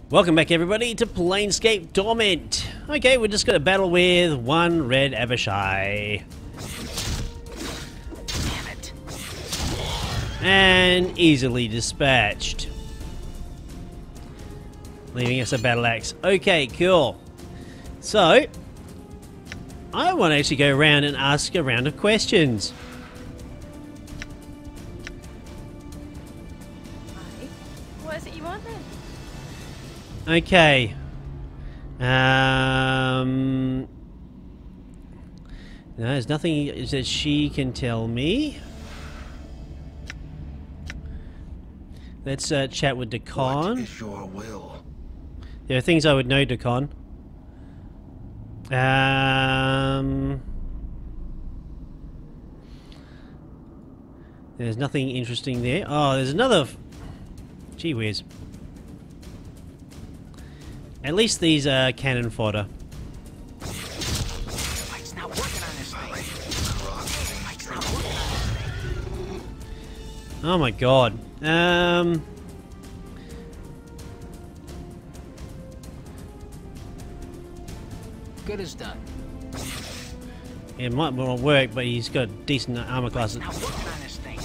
Welcome back everybody to Planescape Torment. Okay, we're just gonna battle with one red Avishai. Damn it. And easily dispatched. Leaving us a battle axe. Okay, cool. So, I want to actually go around and ask a round of questions. What is it you want then? Okay. There's nothing that she can tell me. Let's chat with Decon. What is your will? There are things I would know, Decon. There's nothing interesting there. Oh, there's another... Gee whiz. At least these are cannon fodder. Mike's not working on this thing. Mike's not working on this thing. Oh my god. Good as done. It might not work, but he's got decent armor classes. Mike's not working on this thing.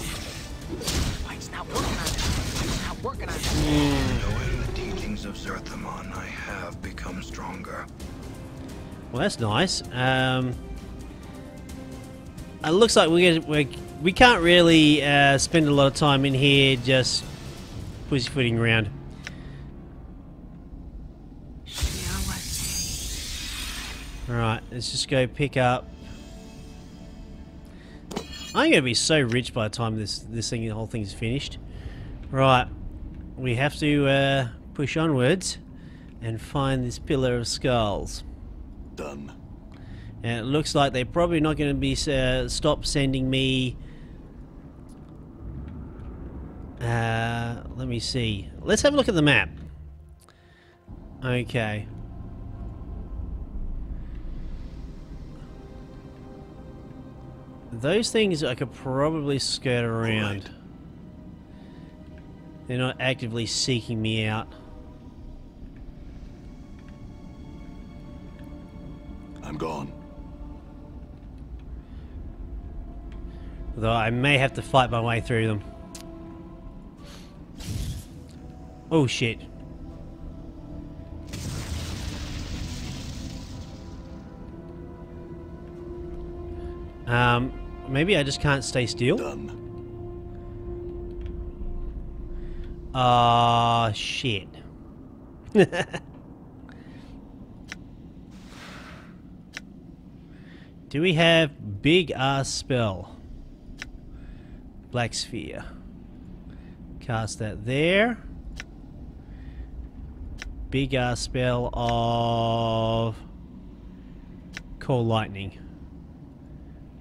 Mike's not working on this thing. Mike's not working on this thing. Knowing the teachings of Zerthamon, I have become stronger. Well, that's nice. It looks like we can't really spend a lot of time in here just pussyfooting around. Alright, let's just go pick up. I'm gonna be so rich by the time the whole thing's finished. Right, we have to push onwards and find this pillar of skulls. Done. And it looks like they're probably not going to be stop sending me. Let me see. Let's have a look at the map. Okay. Those things I could probably skirt around. Right. They're not actively seeking me out. I'm gone. Though I may have to fight my way through them. Oh shit. Maybe I just can't stay still? Done. Ah, shit. Do we have big ass spell? Black sphere. Cast that there. Big ass spell of call lightning.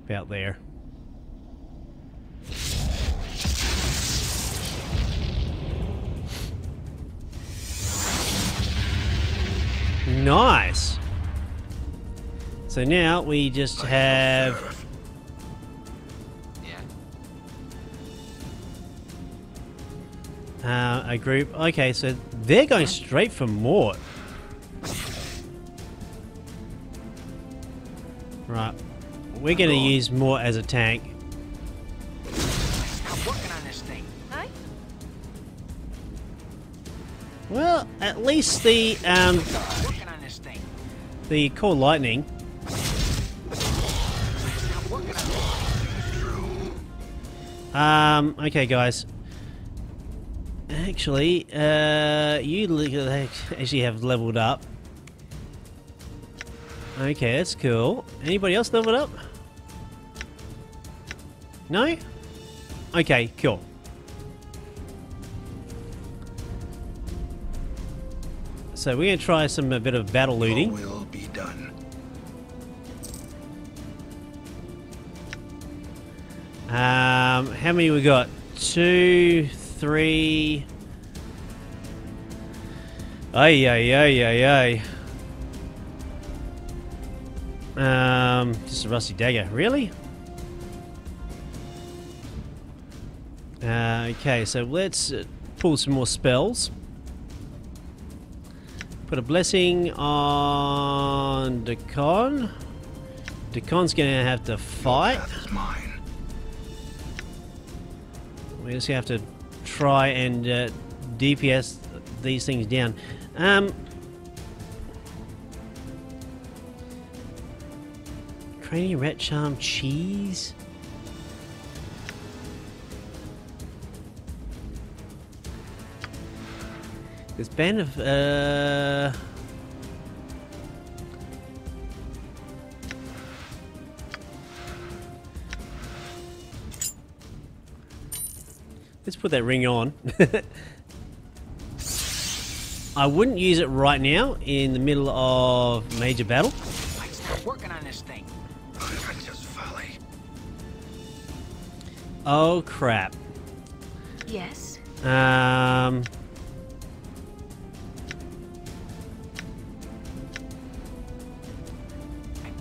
About there. Nice. So now we just have a group. Okay, so they're going straight for Mort. Right. We're going to use Mort as a tank. Mike's not working on this thing. Huh? Well, at least the Working on this thing. core lightning. Mike's not working on this thing. Okay, guys. Actually, you actually have leveled up. Okay, that's cool. Anybody else leveled up? No? Okay, cool. So we're gonna try a bit of battle looting. Your will be done. How many we got? 2, 3. Ay ay ay ay ay. Just a rusty dagger. Really? Okay, so let's pull some more spells. Put a blessing on Decon. Decon's gonna have to fight. Your path is mine. We just have to try and DPS these things down. Training Rat Charm Cheese. This band of let's put that ring on. I wouldn't use it right now in the middle of major battle. Lights not working on this thing. It's just folly. Oh crap. Yes.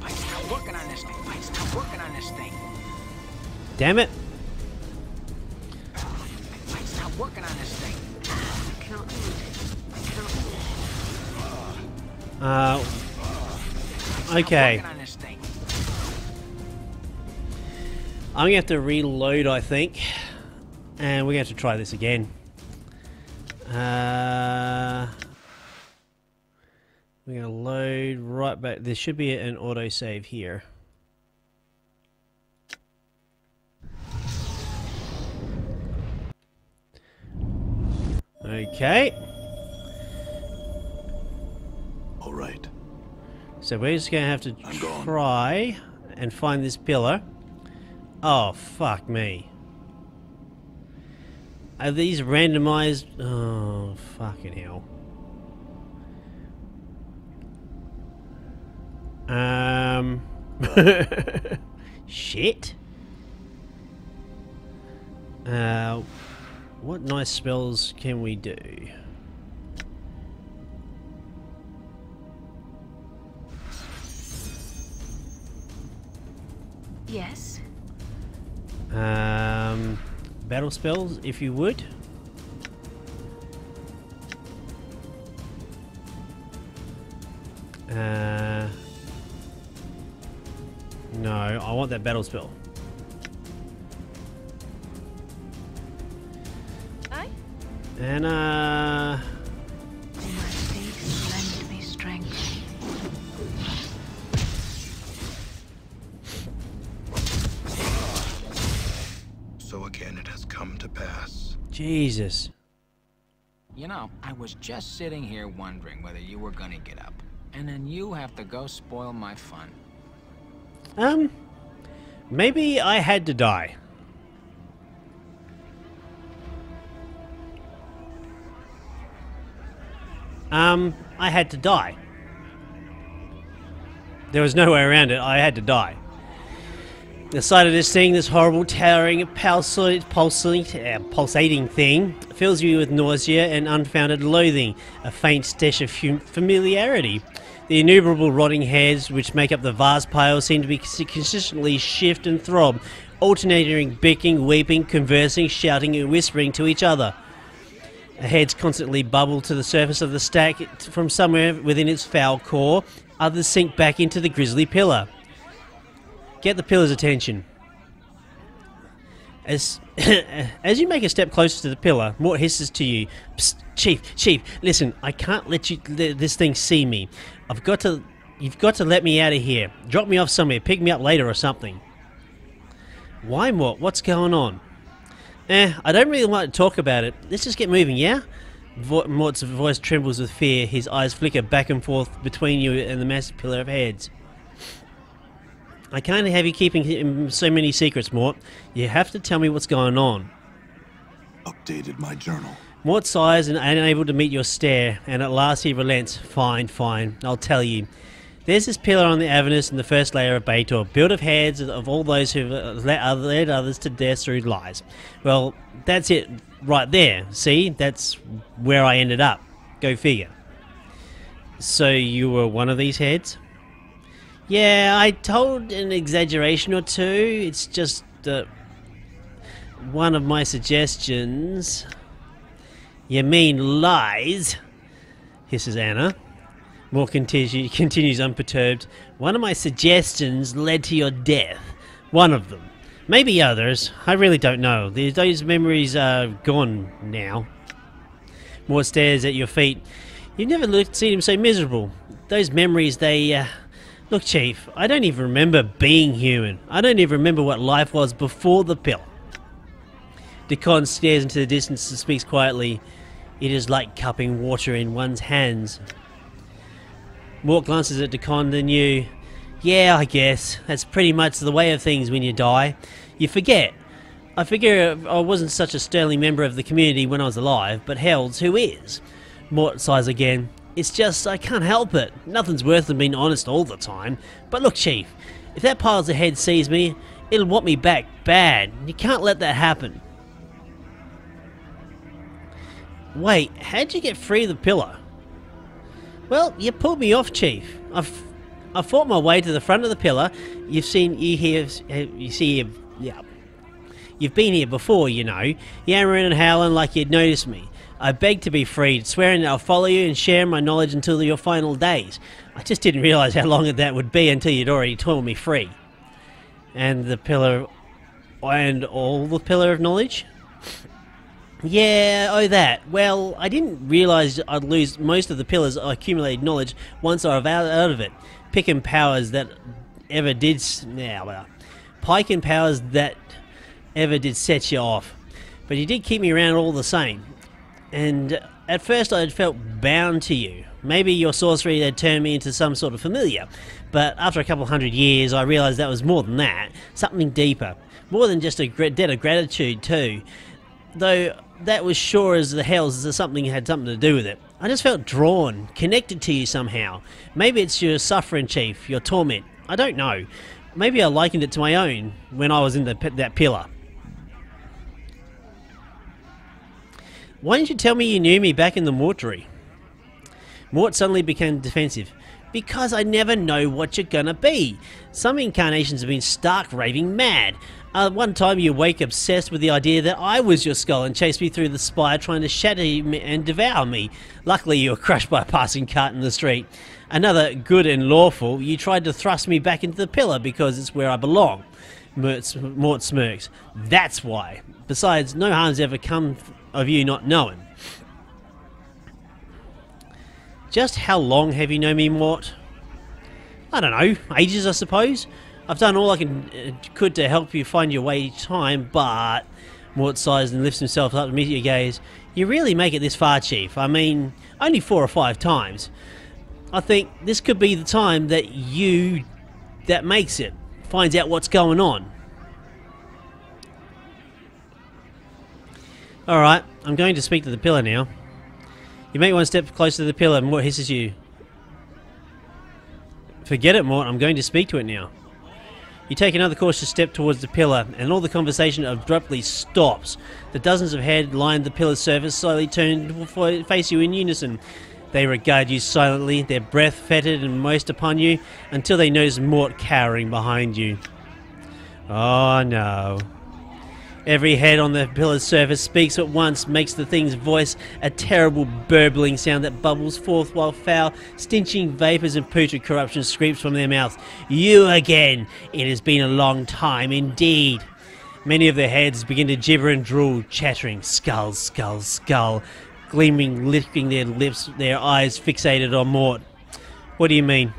Lights not working on this thing. Lights not working on this thing. Damn it. Lights not working on this thing. I cannot move. I cannot move. Okay. Working on this thing. I'm gonna have to reload, I think, and we're gonna have to try this again. We're gonna load right back. There should be an autosave here. Okay. All right. So we're just gonna have to I'm gone. try and find this pillar. Oh, fuck me. Are these randomized? Oh, fucking hell. Shit. What nice spells can we do? Yes. Battle spells, if you would. No, I want that battle spell. Aye. And In my faith, lend me strength. So again it has come to pass. Jesus. You know, I was just sitting here wondering whether you were gonna get up. And then you have to go spoil my fun. Maybe I had to die. I had to die. There was no way around it. I had to die. The sight of this thing, this horrible, towering, pulsating thing, fills you with nausea and unfounded loathing, a faint stench of familiarity. The innumerable rotting heads which make up the vast pile seem to be consistently shift and throb, alternating bickering, weeping, conversing, shouting and whispering to each other. Heads constantly bubble to the surface of the stack from somewhere within its foul core, others sink back into the grisly pillar. Get the pillar's attention. As you make a step closer to the pillar, Mort hisses to you, "Psst, Chief, listen, I can't let this thing see me. You've got to let me out of here. Drop me off somewhere, pick me up later or something." Why, Mort? What's going on? I don't really want to talk about it. Let's just get moving, yeah? Mort's voice trembles with fear. His eyes flicker back and forth between you and the massive pillar of heads. I can't have you keeping so many secrets, Mort. You have to tell me what's going on. Updated my journal. Mort sighs and unable to meet your stare, and at last he relents. Fine, I'll tell you. There's this pillar on the Avernus in the first layer of Baator, built of heads of all those who've led others to death through lies. Well, that's it right there. See? That's where I ended up. Go figure. So you were one of these heads? Yeah, I told an exaggeration or two. It's just one of my suggestions. You mean lies, hisses Anna. Mort continues unperturbed. One of my suggestions led to your death. One of them. Maybe others. I really don't know. Those memories are gone now. Mort stares at your feet. You've never seen him so miserable. Those memories, they... Look, Chief, I don't even remember being human. I don't even remember what life was before the pill. Decon stares into the distance and speaks quietly. It is like cupping water in one's hands. Mort glances at Decon, then you... Yeah, I guess. That's pretty much the way of things when you die. You forget. I figure I wasn't such a sterling member of the community when I was alive, but hells, who is? Mort sighs again. It's just, I can't help it. Nothing's worse than being honest all the time. But look, Chief, if that pile's ahead sees me, it'll want me back bad. You can't let that happen. Wait, how'd you get free of the pillar? Well, you pulled me off, Chief. I fought my way to the front of the pillar. You've been here before, you know, yammering and howling like you'd noticed me. I begged to be freed, swearing that I'll follow you and share my knowledge until your final days. I just didn't realise how long that would be until you'd already torn me free. And the pillar... and all the pillar of knowledge? Yeah, that. Well, I didn't realise I'd lose most of the pillar's accumulated knowledge once I was out of it. Pike and powers that ever did set you off. But you did keep me around all the same. And at first I had felt bound to you. Maybe your sorcery had turned me into some sort of familiar. But after a couple 100 years I realised that was more than that. Something deeper. More than just a debt of gratitude too. Though that was sure as the hells that something had something to do with it. I just felt drawn, connected to you somehow. Maybe it's your suffering, Chief, your torment. I don't know. Maybe I likened it to my own when I was in that pillar. Why didn't you tell me you knew me back in the mortuary? Mort suddenly became defensive. Because I never know what you're gonna be. Some incarnations have been stark raving mad. One time you wake obsessed with the idea that I was your skull and chased me through the spire trying to shatter me and devour me. Luckily you were crushed by a passing cart in the street. Another, good and lawful, you tried to thrust me back into the pillar because it's where I belong. Mort smirks. That's why. Besides, no harm's ever come of you not knowing. Just how long have you known me, Mort? I don't know, ages I suppose. I've done all I could to help you find your way each time, but... Mort sighs and lifts himself up to meet your gaze. You really make it this far, Chief. I mean, only 4 or 5 times. I think this could be the time that makes it. Finds out what's going on. Alright, I'm going to speak to the pillar now. You make one step closer to the pillar and Mort hisses you. Forget it, Mort, I'm going to speak to it now. You take another cautious step towards the pillar, and all the conversation abruptly stops. The dozens of heads lined the pillar's surface slowly turn to face you in unison. They regard you silently, their breath fetid and moist upon you, until they notice Mort cowering behind you. Oh no. Every head on the pillar's surface speaks at once, makes the thing's voice a terrible burbling sound that bubbles forth while foul, stinching vapours and putrid corruption screams from their mouths. You again! It has been a long time indeed. Many of their heads begin to gibber and drool, chattering, skull, skull, skull, gleaming, licking their lips, their eyes fixated on Mort. What do you mean?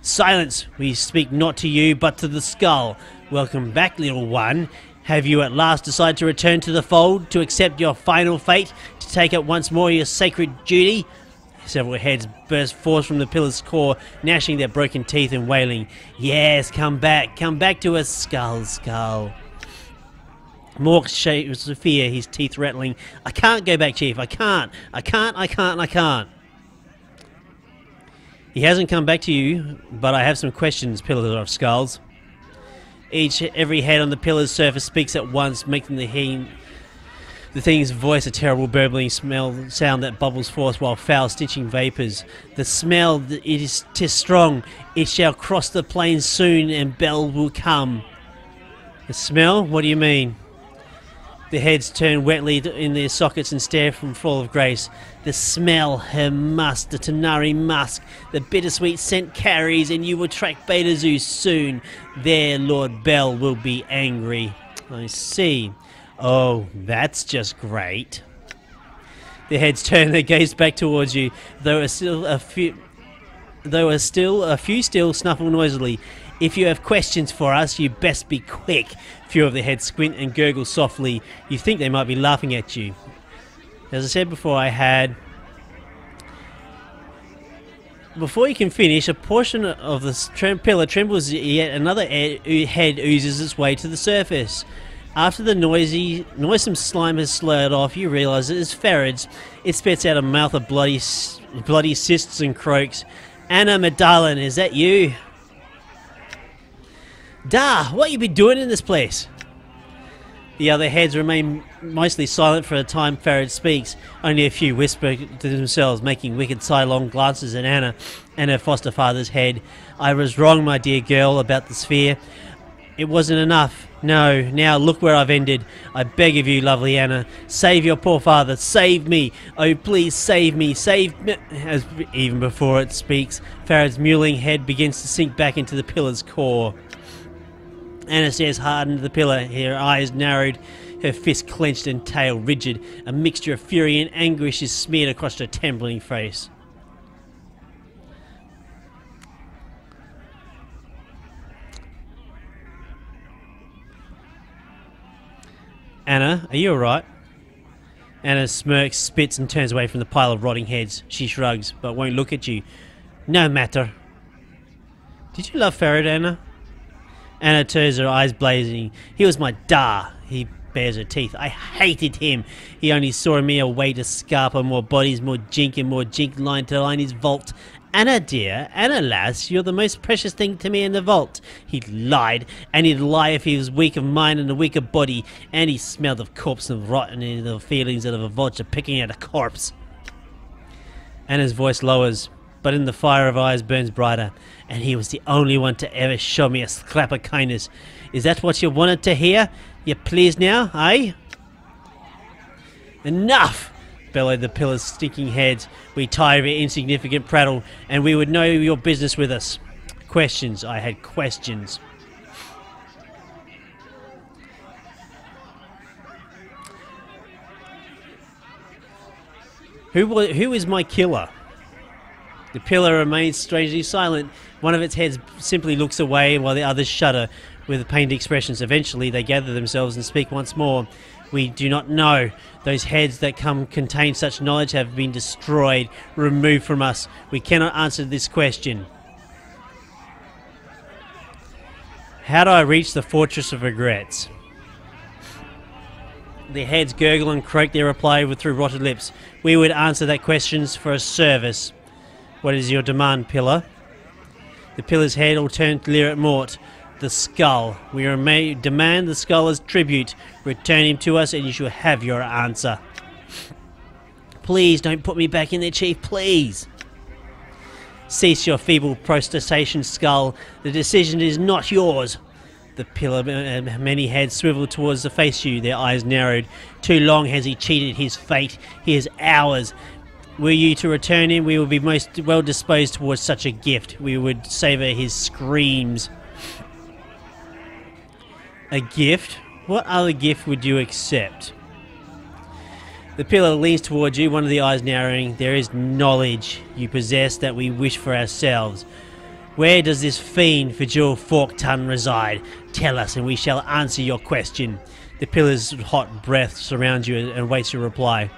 Silence! We speak not to you, but to the skull. Welcome back, little one. Have you at last decided to return to the fold, to accept your final fate, to take up once more your sacred duty? Several heads burst forth from the pillar's core, gnashing their broken teeth and wailing, Yes, come back to us, skull, skull. Mork shakes with fear, his teeth rattling. I can't go back, Chief, I can't. He hasn't come back to you, but I have some questions, Pillar of Skulls. Every head on the pillar's surface speaks at once, making the thing's voice a terrible burbling sound that bubbles forth while foul stitching vapours. The smell, tis strong. It shall cross the plains soon, and Bell will come. The smell? What do you mean? The heads turn wetly in their sockets and stare from full of grace. The smell, her musk, the Tanari musk, the bittersweet scent carries, and you will track Beta Zeus soon. There, Lord Bell will be angry. I see. Oh, that's just great. The heads turn their gaze back towards you, though still a few still snuffle noisily. If you have questions for us, you best be quick. Few of the heads squint and gurgle softly. You think they might be laughing at you. As I said before, before you can finish, a portion of the pillar trembles, yet another head oozes its way to the surface. After the noisome slime has slurred off, you realise it is Ferid's. It spits out a mouth of bloody cysts and croaks. Anna Medallion, is that you? Da, what you been doing in this place? The other heads remain mostly silent for a time. Ferid speaks. Only a few whisper to themselves, making wicked sidelong glances at Anna and her foster father's head. I was wrong, my dear girl, about the sphere. It wasn't enough. No, now look where I've ended. I beg of you, lovely Anna, save your poor father, save me. Oh, please save me, save me. As even before it speaks, Ferid's mewling head begins to sink back into the pillar's core. Anna stares hard into the pillar, her eyes narrowed, her fist clenched and tail rigid. A mixture of fury and anguish is smeared across her trembling face. Anna, are you alright? Anna smirks, spits and turns away from the pile of rotting heads. She shrugs, but won't look at you. No matter. Did you love Ferid, Anna? Anna turns, her eyes blazing. He was my da. He bares her teeth. I hated him. He only saw in me a way to scarper more bodies, more jink and more jink line to line his vault. Anna dear, Anna lass, you're the most precious thing to me in the vault. He lied, and he'd lie if he was weak of mind and a weaker body, and he smelled of corpse and rotten in the feelings of a vulture picking at a corpse. Anna's voice lowers, but in the fire of eyes burns brighter, and he was the only one to ever show me a scrap of kindness. Is that what you wanted to hear? You pleased now, eh? Enough! Bellowed the pillar's stinking heads. We tire of your insignificant prattle, and we would know your business with us. Questions. I had questions. Who is my killer? The pillar remains strangely silent. One of its heads simply looks away while the others shudder with pained expressions. Eventually they gather themselves and speak once more. We do not know. Those heads that contain such knowledge have been destroyed, removed from us. We cannot answer this question. How do I reach the Fortress of Regrets? The heads gurgle and croak their reply through rotted lips. We would answer that question for a service. What is your demand, Pillar? The Pillar's head will turn to leer at Mort. The skull. We demand the skull as tribute. Return him to us and you shall have your answer. Please don't put me back in there, Chief, please. Cease your feeble protestation, skull. The decision is not yours. The pillar, many heads swivel towards the face you, their eyes narrowed. Too long has he cheated his fate. He is ours. Were you to return him, we would be most well disposed towards such a gift. We would savour his screams. A gift? What other gift would you accept? The pillar leans towards you, one of the eyes narrowing. There is knowledge you possess that we wish for ourselves. Where does this fiend Fajul Forkton reside? Tell us and we shall answer your question. The pillar's hot breath surrounds you and waits your reply.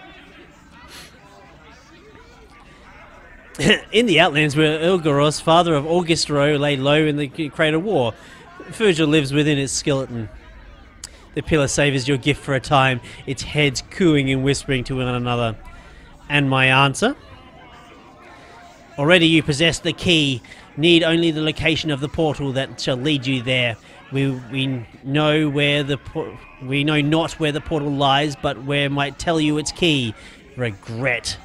In the Outlands where Ilgaros, father of Augustro, lay low in the Crater War. Fajul lives within its skeleton. The pillar savours your gift for a time, its heads cooing and whispering to one another. And my answer? Already you possess the key. Need only the location of the portal that shall lead you there. We know not where the portal lies, but where might tell you its key. Regret.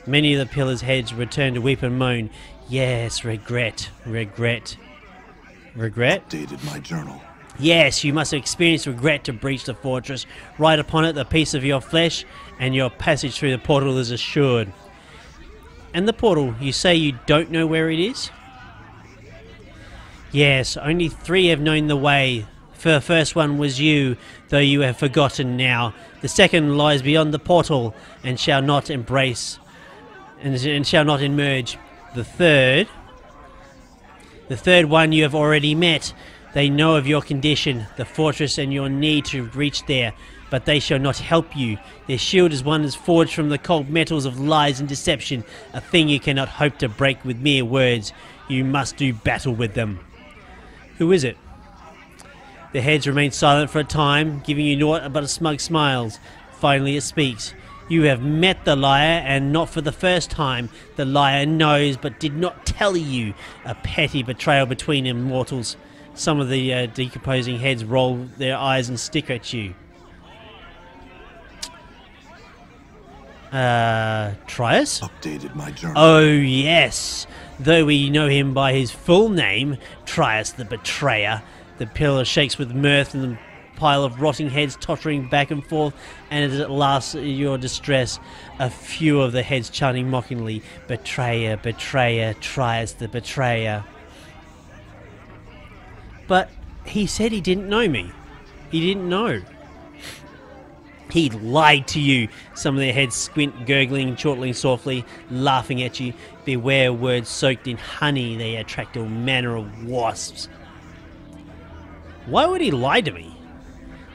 Many of the pillar's heads return to weep and moan. Yes, regret, regret. Regret? Updated my journal. Yes, you must have experienced regret to breach the fortress. Right upon it, the piece of your flesh, and your passage through the portal is assured. And the portal, you say you don't know where it is? Yes, only 3 have known the way. The first one was you, though you have forgotten now. The second lies beyond the portal, and shall not embrace, and shall not emerge. The third one you have already met. They know of your condition, the fortress, and your need to reach there, but they shall not help you. Their shield is one that is forged from the cold metals of lies and deception, a thing you cannot hope to break with mere words. You must do battle with them. Who is it? The heads remain silent for a time, giving you naught but a smug smiles. Finally it speaks. You have met the liar, and not for the first time. The liar knows, but did not tell you. A petty betrayal between immortals. Some of the decomposing heads roll their eyes and stick at you. Trias? Updated my journal. Oh, yes. Though we know him by his full name, Trias the Betrayer. The pillar shakes with mirth, and the pile of rotting heads tottering back and forth, and as it laughs at your distress, a few of the heads chanting mockingly, Betrayer, Betrayer, Trias the Betrayer. But he said he didn't know me. He didn't know. He lied to you. Some of their heads squint, gurgling, chortling softly, laughing at you. Beware words soaked in honey, they attract all manner of wasps. Why would he lie to me?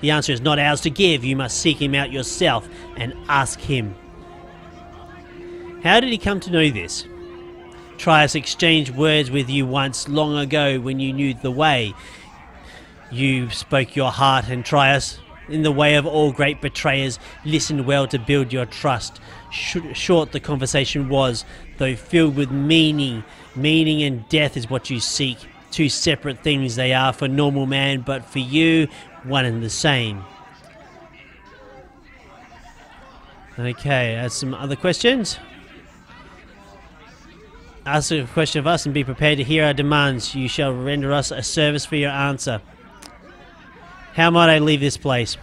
The answer is not ours to give. You must seek him out yourself and ask him. How did he come to know this? Trias exchanged words with you once, long ago, when you knew the way. You spoke your heart, and Trias, in the way of all great betrayers, listened well to build your trust. Short the conversation was, though filled with meaning. Meaning and death is what you seek. 2 separate things they are for normal man, but for you, one and the same. Okay, that's some other questions. Ask a question of us and be prepared to hear our demands. You shall render us a service for your answer. How might I leave this place?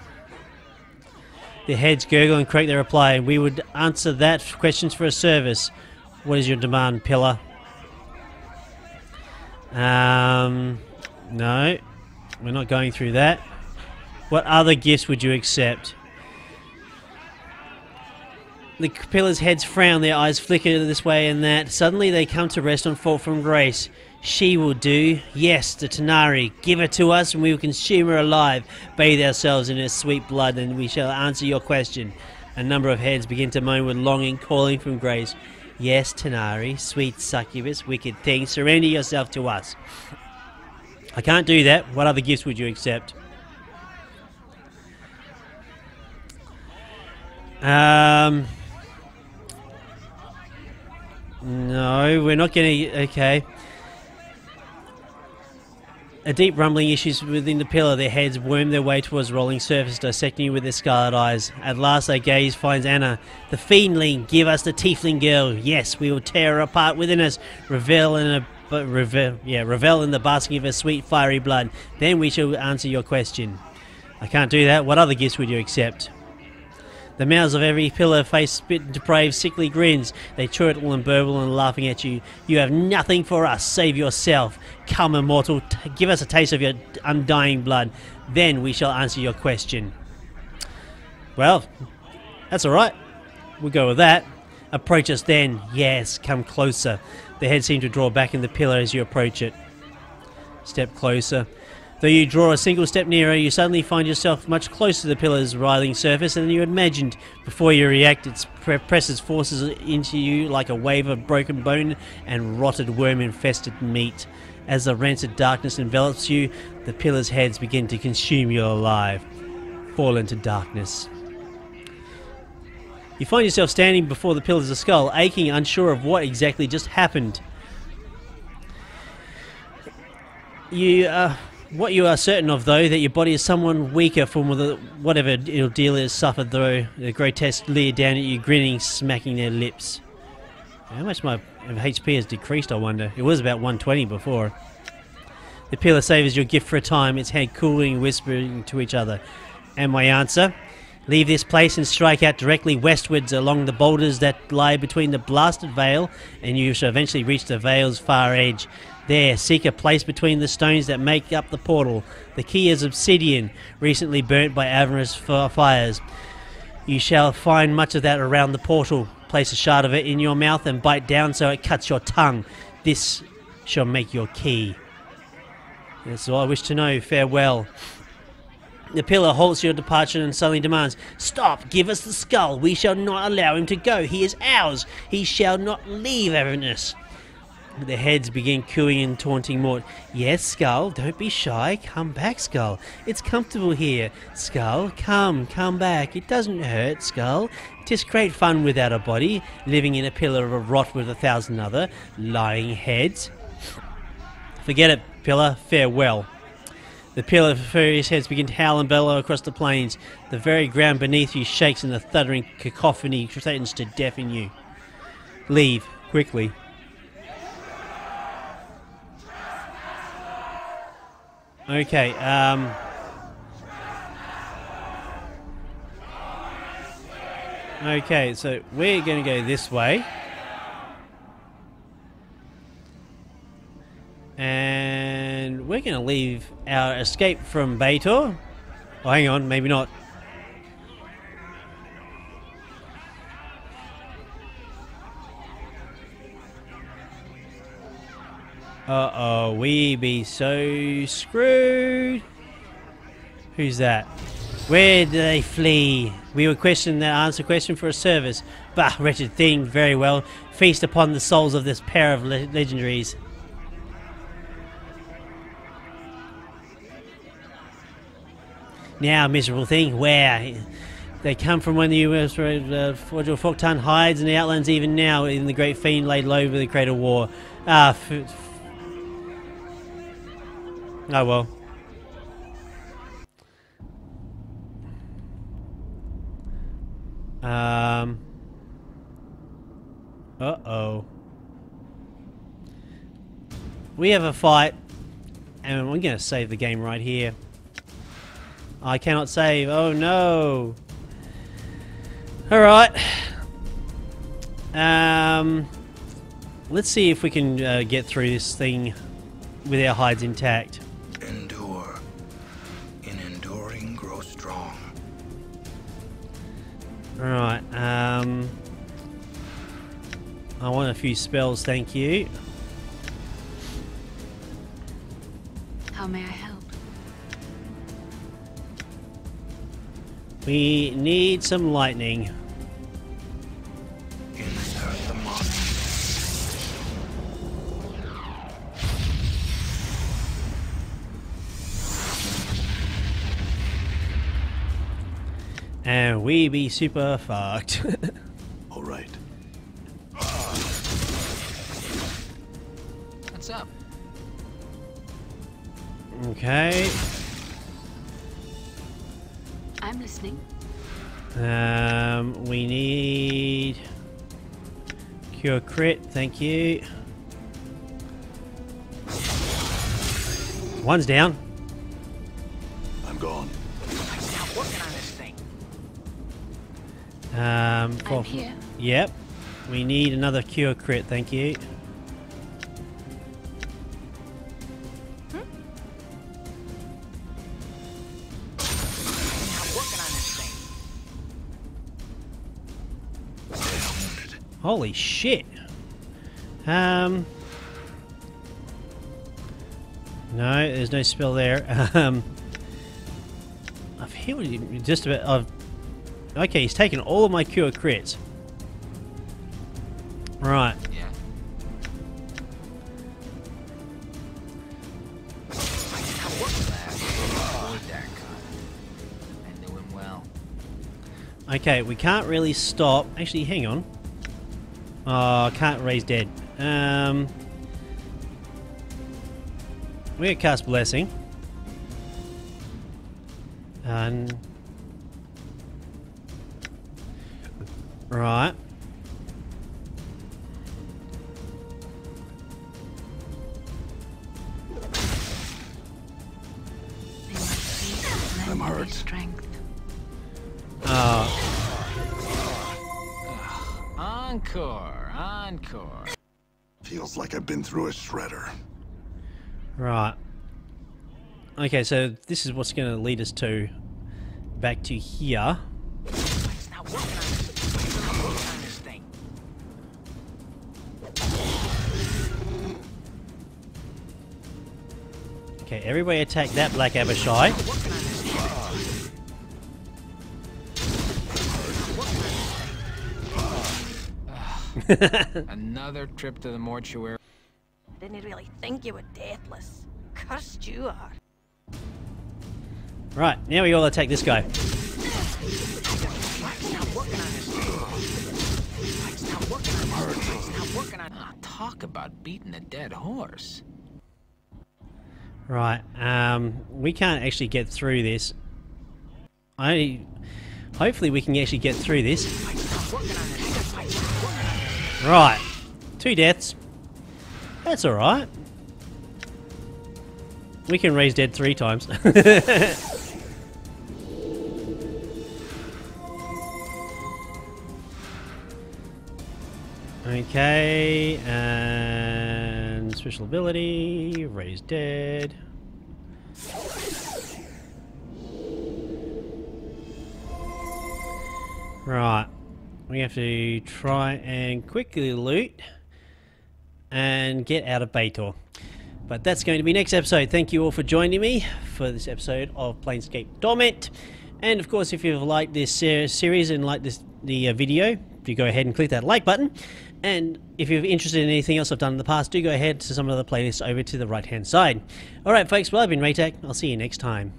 The heads gurgle and crack their reply. We would answer that. Questions for a service. What is your demand, Pillar? No. We're not going through that. What other gifts would you accept? The Pillar's heads frown, their eyes flicker this way and that. Suddenly they come to rest on Fall from Grace. She will do. Yes, the Tanari. Give her to us and we will consume her alive. Bathe ourselves in her sweet blood and we shall answer your question. A number of heads begin to moan with longing, calling from Grace. Yes, Tanari, sweet succubus, wicked thing, surrender yourself to us. I can't do that. What other gifts would you accept? No, we're not going to... Okay. A deep rumbling issues within the pillar. Their heads worm their way towards the rolling surface, dissecting you with their scarlet eyes. At last their gaze finds Anna. The fiendling, give us the tiefling girl. Yes, we will tear her apart within us. Revel in the basking of her sweet fiery blood. Then we shall answer your question. I can't do that. What other gifts would you accept? The mouths of every pillar face spit depraved, sickly grins. They chortle and burble and laughing at you. You have nothing for us, save yourself. Come, immortal, give us a taste of your undying blood. Then we shall answer your question. Well, that's alright. We'll go with that. Approach us then. Yes, come closer. The head seems to draw back in the pillar as you approach it. Step closer. Though you draw a single step nearer, you suddenly find yourself much closer to the pillar's writhing surface than you had imagined. Before you react, it presses forces into you like a wave of broken bone and rotted worm-infested meat. As the rancid darkness envelops you, the pillar's heads begin to consume you alive. Fall into darkness. You find yourself standing before the pillar's skull, aching, unsure of what exactly just happened. What you are certain of, though, that your body is somewhat weaker from whatever ordeal it has suffered, though the grotesque leer down at you, grinning, smacking their lips. How much my HP has decreased, I wonder? It was about 120 before. The pillar savors your gift for a time, its head cooling, whispering to each other. And my answer? Leave this place and strike out directly westwards along the boulders that lie between the blasted vale, and you shall eventually reach the vale's far edge. There, seek a place between the stones that make up the portal. The key is obsidian, recently burnt by avarice fires. You shall find much of that around the portal. Place a shard of it in your mouth and bite down so it cuts your tongue. This shall make your key. That's all I wish to know. Farewell. The pillar halts your departure and suddenly demands, "Stop! Give us the skull! We shall not allow him to go! He is ours! He shall not leave Avernus!" The heads begin cooing and taunting Mort. "Yes, Skull, don't be shy. Come back, Skull. It's comfortable here. Skull, come back. It doesn't hurt, Skull. 'Tis great fun without a body, living in a pillar of rot with 1,000 other lying heads." Forget it, pillar. Farewell. The pillar of furious heads begin to howl and bellow across the plains. The very ground beneath you shakes and the thundering cacophony threatens to deafen you. Leave, quickly. Okay, okay, so we're going to go this way. And we're going to leave our escape from Baator. Oh, hang on, maybe not. Uh-oh, we be so screwed. Who's that? Where do they flee? We would question that answer question for a service. Bah, wretched thing, very well. Feast upon the souls of this pair of legendaries. Now, miserable thing, where? They come from when the US Forktan hides in the outlands even now in the great fiend laid low with the Great War. Ah, oh well. Uh-oh. We have a fight, and I'm going to save the game right here. I cannot save. Oh no. Alright. Let's see if we can get through this thing with our hides intact. Endure. In enduring, grow strong. Alright, I want a few spells, thank you. How may I help? We need some lightning. Insert the money. And we be super fucked. All right. What's up? Okay. I'm listening. We need cure crit, thank you. One's down. I'm gone. I'm now working on this thing. I'm here. Yep. We need another cure crit, thank you. Holy shit. No, there's no spell there. I've healed him just about. Okay, he's taken all of my cure crits. Right. Yeah. I can now work with that. Raetac. I knew him well. Okay, we can't really stop. Actually, hang on. Oh, can't raise dead. We're gonna cast Blessing. And right. hurt. strength. Encore, encore. Feels like I've been through a shredder. Right. Okay, so this is what's going to lead us to back to here. It's not working on this. It's not working on this thing. Okay, everybody attack that black Abishai. Working on this thing. Another trip to the mortuary. Didn't really think you were deathless. Cursed you are. Right, now we all attack this guy. It's not working on this thing. It's not working on this thing. It's not working on. Ah, talk about beating a dead horse. Right, we can't actually get through this. Hopefully we can actually get through this. It's not working on this thing. It's not working on this. Right, 2 deaths. That's alright. We can raise dead 3 times. Okay, and special ability, raise dead. Right, we have to try and quickly loot and get out of Baator. But that's going to be next episode. Thank you all for joining me for this episode of Planescape Torment. And of course, if you've liked this series and liked the video, do go ahead and click that like button. And if you're interested in anything else I've done in the past, do go ahead to some of the playlists over to the right hand side. Alright folks, well I've been Raetac. I'll see you next time.